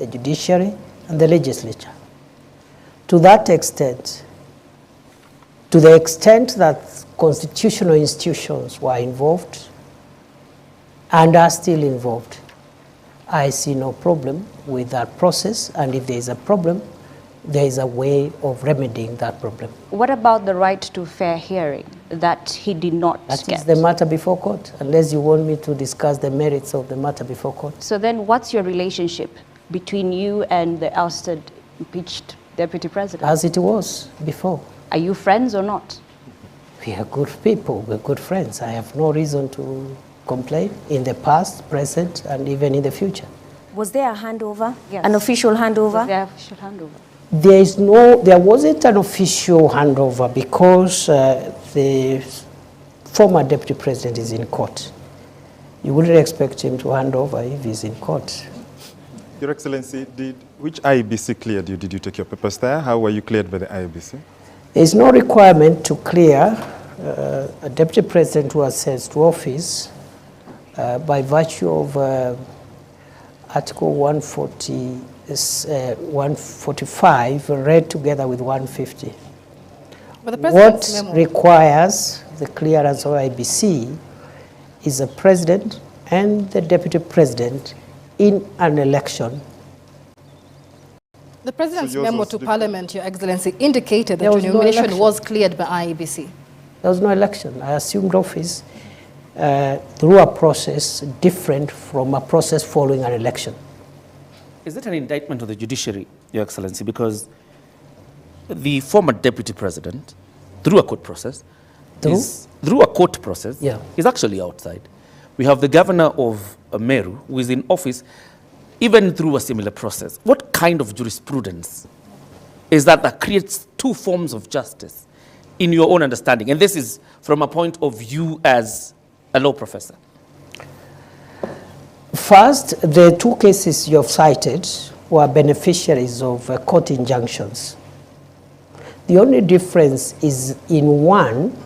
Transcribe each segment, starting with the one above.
the judiciary, and the legislature. To that extent, to the extent that constitutional institutions were involved and are still involved, I see no problem with that process, and if there is a problem, there is a way of remedying that problem. What about the right to fair hearing that he did not get? That is the matter before court, unless you want me to discuss the merits of the matter before court. So then what's your relationship between you and the ousted, impeached deputy president? As it was before. Are you friends or not? We are good people, we're good friends. I have no reason to complain in the past, present, and even in the future. Was there a handover? Yes. An official handover? Was there an official handover? There wasn't an official handover because the former deputy president is in court. You wouldn't expect him to hand over if he's in court. Your Excellency, which IEBC cleared you? Did you take your papers there? How were you cleared by the IEBC? There is no requirement to clear a deputy president who ascends to office by virtue of Article 145 read together with 150. But the What requires the clearance of IBC is the president and the deputy president in an election. The President's memo to Parliament, Your Excellency, indicated that your no nomination election. was cleared by IEBC. There was no election. I assumed office through a process different from a process following an election. Is it an indictment of the judiciary, Your Excellency? Because the former deputy president, through a court process, is actually outside. We have the governor of Meru, who is in office, even through a similar process. What kind of jurisprudence is that creates two forms of justice in your own understanding? And this is from a point of view as a law professor. First, the two cases you have cited were beneficiaries of court injunctions. The only difference is in one,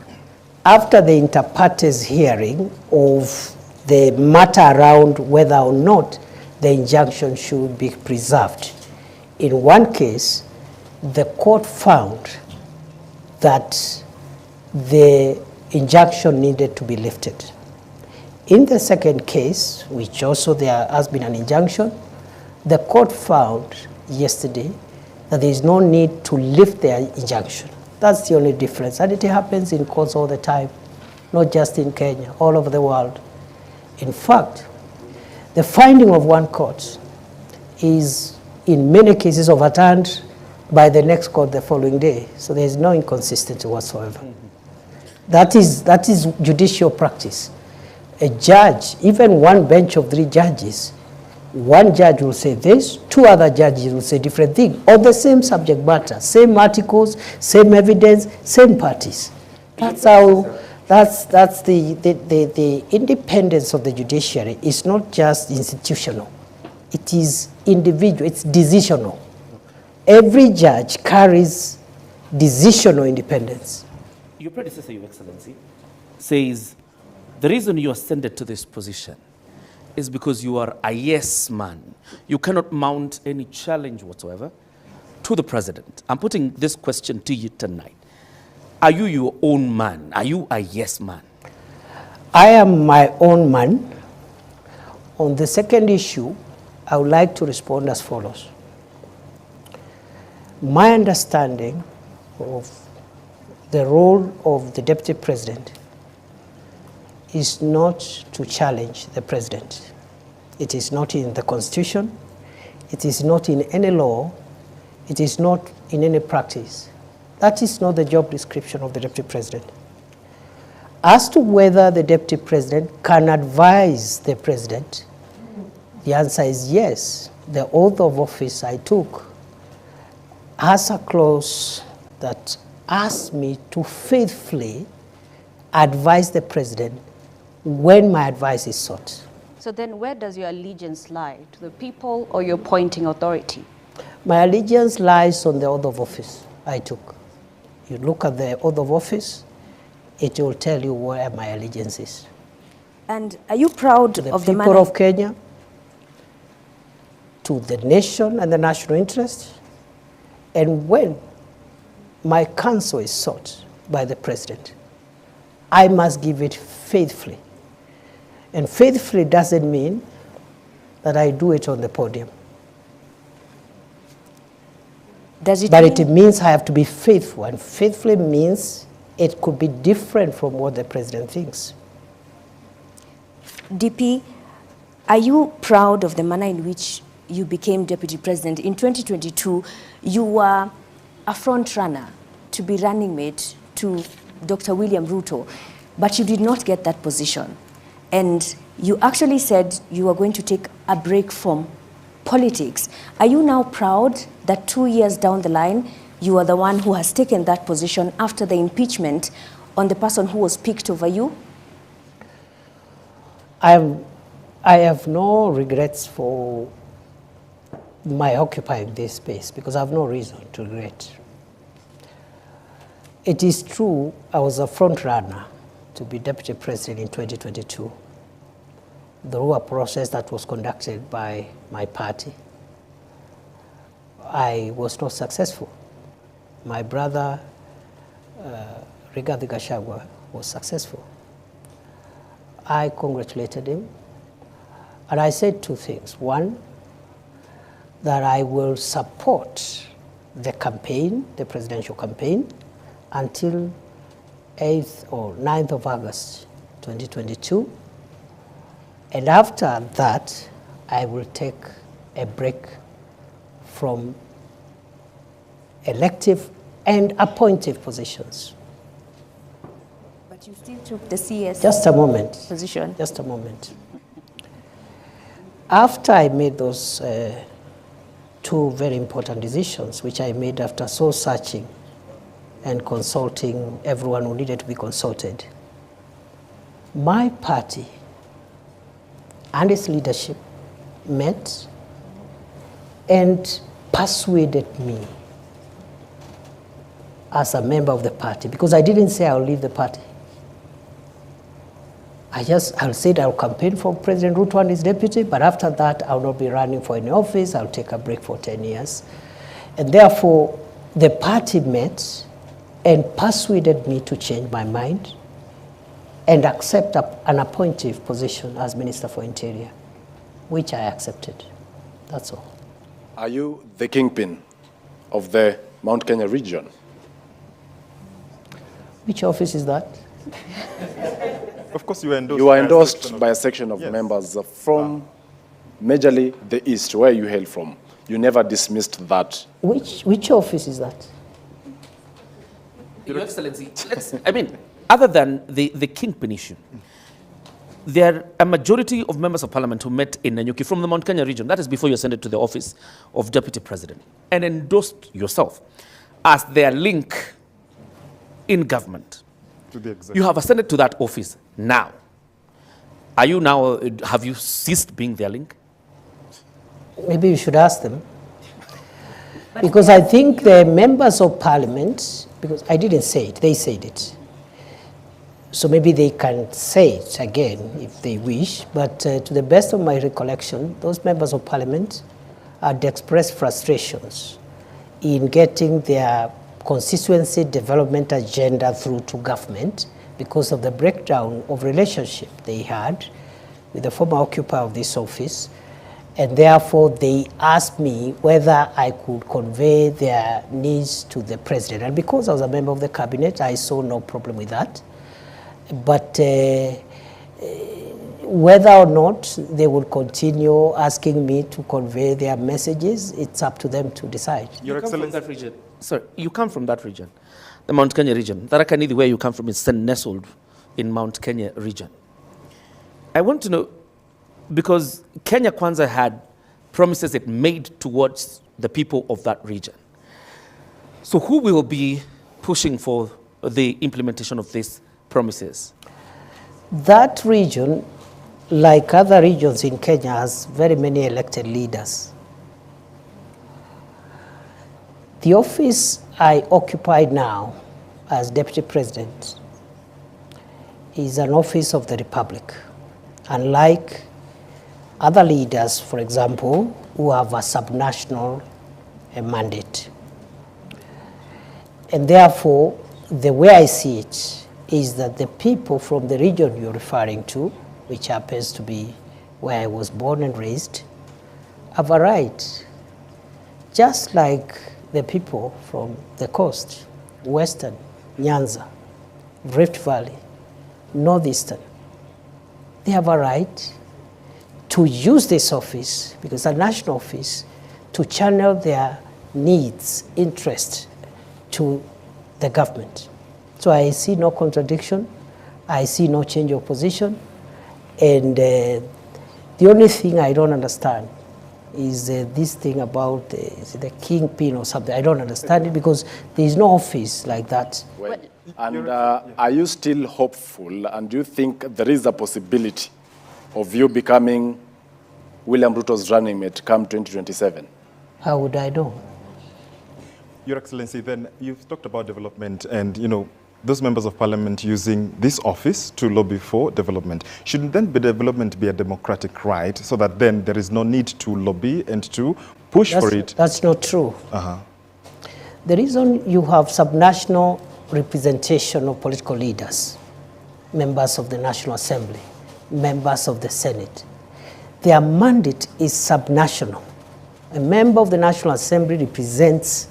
after the inter partes hearing of the matter around whether or not the injunction should be preserved. In one case, the court found that the injunction needed to be lifted. In the second case, which also there has been an injunction, the court found yesterday that there is no need to lift the injunction. That's the only difference. And it happens in courts all the time, not just in Kenya, all over the world. In fact, the finding of one court is in many cases overturned by the next court the following day. So there is no inconsistency whatsoever. That is judicial practice. A judge, even one bench of 3 judges, one judge will say this, 2 other judges will say different things, on the same subject matter, same articles, same evidence, same parties. That's how, that's the independence of the judiciary is not just institutional. It is individual, it's decisional. Every judge carries decisional independence. Your predecessor, Your Excellency, says the reason you ascended to this position is because you are a yes man. You cannot mount any challenge whatsoever to the president. I'm putting this question to you tonight. Are you your own man? Are you a yes man? I am my own man. On the second issue, I would like to respond as follows. My understanding of the role of the deputy president is not to challenge the president. It is not in the Constitution. It is not in any law. It is not in any practice. That is not the job description of the deputy president. As to whether the deputy president can advise the president, the answer is yes. The oath of office I took has a clause that asks me to faithfully advise the president when my advice is sought. So then where does your allegiance lie? To the people or your appointing authority? My allegiance lies on the oath of office I took. You look at the oath of office, it will tell you where my allegiance is. And are you proud To the of the people manner of Kenya, to the nation and the national interest. And when my counsel is sought by the president, I must give it faithfully. And faithfully doesn't mean that I do it on the podium. Does it But mean, it means I have to be faithful, and faithfully means it could be different from what the president thinks. DP, are you proud of the manner in which you became deputy president? In 2022, you were a front runner to be running mate to Dr. William Ruto, but you did not get that position. And you actually said you were going to take a break from politics. Are you now proud that 2 years down the line, you are the one who has taken that position after the impeachment on the person who was picked over you? I have no regrets for my occupying this space because I have no reason to regret. It is true I was a front runner to be deputy president in 2022 through a process that was conducted by my party. I was not successful. My brother, Shoes Gachagua, was successful. I congratulated him, and I said two things. One, that I will support the campaign, the presidential campaign, until 8th or 9th of August 2022. And after that, I will take a break from elective and appointive positions. But you still took the CS Just a moment. position. Just a moment. After I made those two very important decisions, which I made after soul searching and consulting everyone who needed to be consulted, my party and its leadership met and persuaded me as a member of the party, because I didn't say I'll leave the party. I said I'll campaign for President Ruto and his deputy, but after that I'll not be running for any office. I'll take a break for 10 years. And therefore, the party met and persuaded me to change my mind and accept an appointive position as Minister for Interior, which I accepted. That's all. Are you the kingpin of the Mount Kenya region? Which office is that? Of course, you were endorsed. You are endorsed by a section of members from majorly the East, where you hail from. You never dismissed that. Which office is that? Your Excellency, other than the Kingpin issue, there are a majority of members of parliament who met in Nanyuki from the Mount Kenya region, that is before you ascended to the office of deputy president, and endorsed yourself as their link in government. To the executive. You have ascended to that office now. Are you now, have you ceased being their link? Maybe you should ask them. Because I think the members of parliament, because I didn't say it, they said it. So maybe they can say it again if they wish, but to the best of my recollection, those members of parliament had expressed frustrations in getting their constituency development agenda through to government because of the breakdown of relationship they had with the former occupier of this office. And therefore, they asked me whether I could convey their needs to the president. And because I was a member of the cabinet, I saw no problem with that. But whether or not they would continue asking me to convey their messages, it's up to them to decide. Your Excellency, from that region. Sir, you come from that region, the Mount Kenya region. Tharaka Nithi, where you come from, is nestled in Mount Kenya region. I want to know, because Kenya Kwanza had promises it made towards the people of that region. So who will be pushing for the implementation of these promises? That region, like other regions in Kenya, has very many elected leaders. The office I occupy now as Deputy President is an office of the Republic. Unlike other leaders, for example, who have a subnational mandate. And therefore, the way I see it is that the people from the region you're referring to, which happens to be where I was born and raised, have a right, just like the people from the coast, Western, Nyanza, Rift Valley, Northeastern. They have a right to use this office, because it's a national office, to channel their needs, interests to the government. So I see no contradiction, I see no change of position, and the only thing I don't understand is this thing about the Kingpin or something. I don't understand it because there is no office like that. Well, and are you still hopeful, and do you think there is a possibility of you becoming William Ruto's running mate come 2027? How would I know? Your Excellency, then you've talked about development and, you know, those members of parliament using this office to lobby for development. Shouldn't then development be a democratic right so that then there is no need to lobby and to push for it? That's not true. The reason you have subnational representation of political leaders, members of the National Assembly, members of the Senate, their mandate is subnational. A member of the National Assembly represents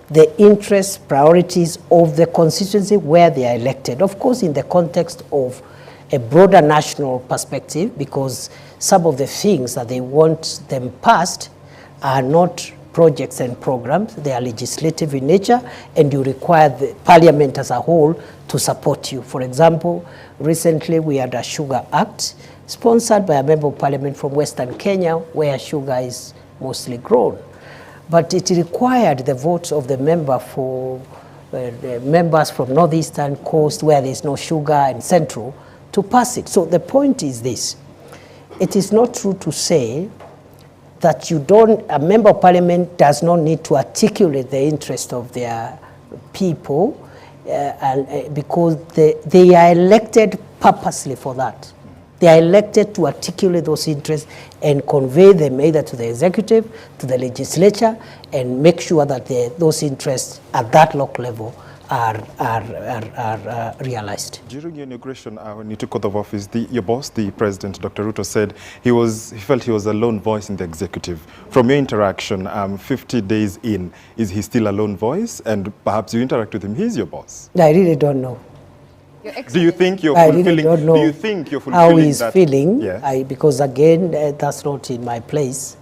the interests, priorities of the constituency where they are elected. Of course, in the context of a broader national perspective, because some of the things that they want them passed are not projects and programs, they are legislative in nature, and you require the parliament as a whole to support you. For example, recently we had a Sugar Act sponsored by a member of parliament from Western Kenya, where sugar is mostly grown. But it required the votes of the member for the members from Northeastern Coast, where there's no sugar, and Central, to pass it. So the point is this: it is not true to say that a member of parliament does not need to articulate the interest of their people, because they are elected purposely for that. They are elected to articulate those interests and convey them either to the executive, to the legislature, and make sure that those interests at that local level are realized. During your inauguration, when you took oath of office, your boss, the President, Dr. Ruto, said he felt he was a lone voice in the executive. From your interaction, 50 days in, is he still a lone voice? And perhaps you interact with him, he's your boss. I really don't know. Do you think you're I fulfilling? really don't know do you think you're fulfilling how he's that? feeling? Yeah. Because again, that's not in my place.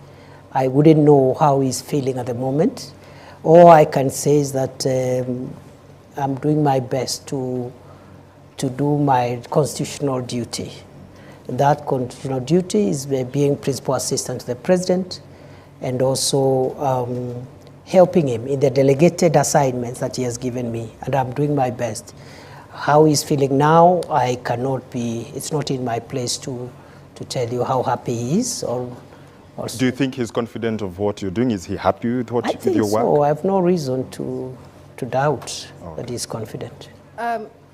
I wouldn't know how he's feeling at the moment. All I can say is that I'm doing my best to do my constitutional duty. That constitutional duty is being principal assistant to the president, and also helping him in the delegated assignments that he has given me, and I'm doing my best. How he's feeling now, I cannot be, it's not in my place to tell you how happy he is. Do you think he's confident of what you're doing? Is he happy with your work? I think so. I have no reason to doubt that he's confident.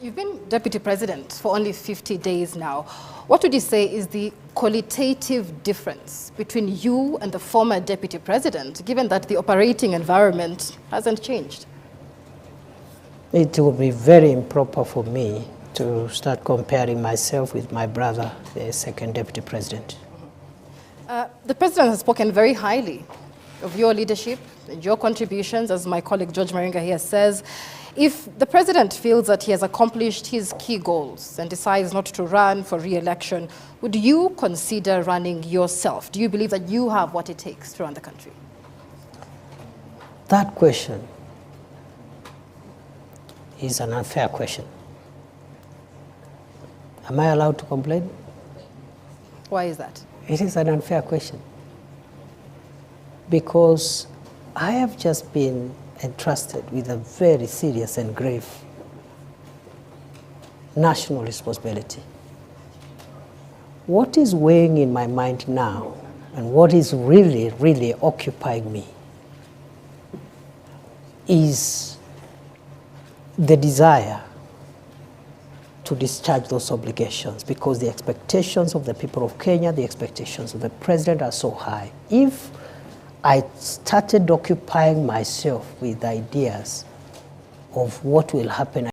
You've been deputy president for only 50 days now. What would you say is the qualitative difference between you and the former deputy president, given that the operating environment hasn't changed? It would be very improper for me to start comparing myself with my brother, the second deputy president. The president has spoken very highly of your leadership and your contributions, as my colleague George Maringa here says. If the president feels that he has accomplished his key goals and decides not to run for re-election, would you consider running yourself? Do you believe that you have what it takes to run the country? That question is an unfair question. Am I allowed to complain? Why is that? It is an unfair question. Because I have just been entrusted with a very serious and grave national responsibility. What is weighing in my mind now, and what is really, really occupying me, is the desire to discharge those obligations, because the expectations of the people of Kenya, the expectations of the president are so high. If I started occupying myself with ideas of what will happen.